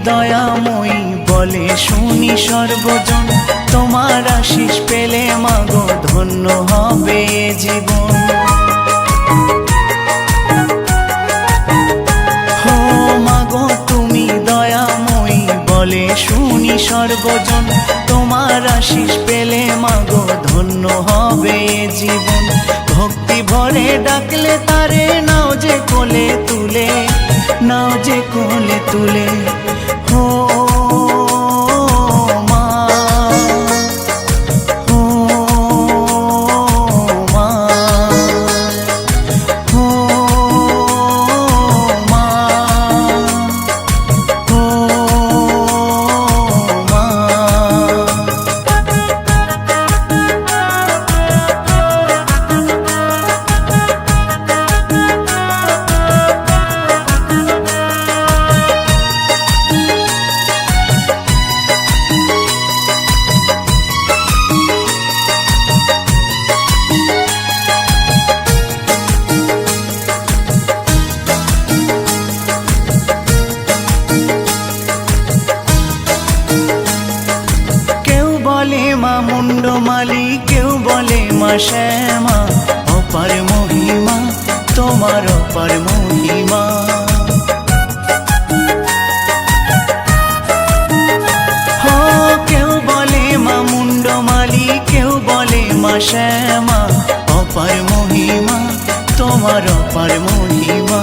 দয়াময়ী বলে শুনি সর্বজন, তোমার আশিস পেলে মাগো ধন্য হবে জীবন। হো মাগো তুমি দয়াময়ী বলে শুনি সর্বজন, তোমার আশিস পেলে মাগো ধন্য হবে জীবন। ভক্তি ভরে ডাকলে তারে নাও যে কোলে তুলে, নাও যে কোলে তুলে। হো মা, হো মা, হো মা, হো মা। মা মুন্ডমালি, কেউ বলে মা শ্যামা, অপার মহিমা তোমার অপার মহিমা। কেউ বলে মা মুন্ডমালি, কেউ বলে মা শ্যামা, অপার মহিমা তোমার অপার মহিমা।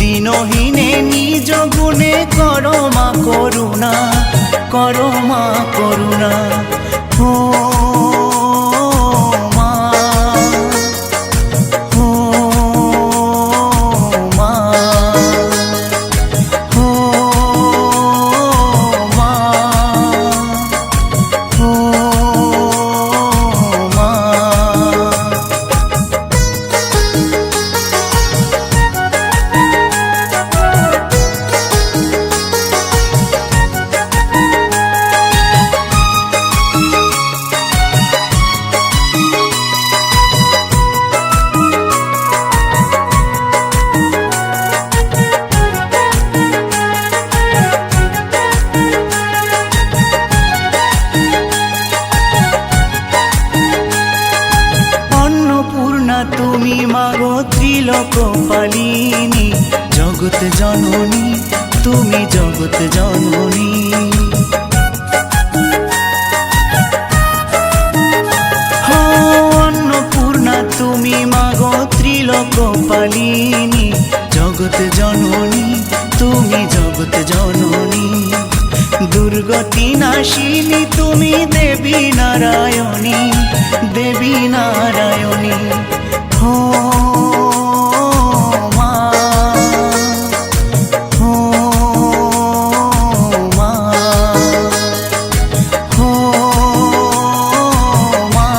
দিনহীনে নিজ গুণে করো মা করুণা, করো মা করুণা। হো মা, হো মা, হো মা, হো মা। তুমি মাগো ত্রিলোক পালিনী, জগৎ জননী তুমি জগৎ জননী। অন্নপূর্ণা তুমি মাগো ত্রিলোক পালিনী, জগৎ জননী তুমি জগৎ জননী। দুর্গতি নাশিনী তুমি দেবী নারায়ণী, দেবী নারায়ণী। হো মা, হো মা, হো মা,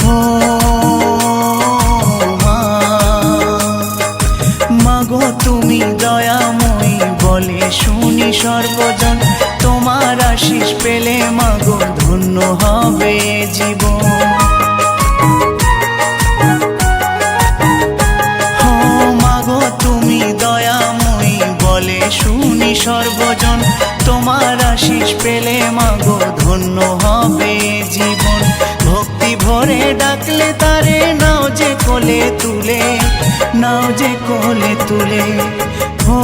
হো মা। মাগো তুমি দয়াময়ী বলে শুনি সর্বজন, তোমার আশিস পেলে মাগো ধন্য হবে জীবন। শুনি সর্বজন, তোমার আশিস পেলে মাগো ধন্য হবে জীবন। ভক্তি ভরে ডাকলে তারে নাও যে কোলে তুলে, নাও যে কোলে তুলে। হো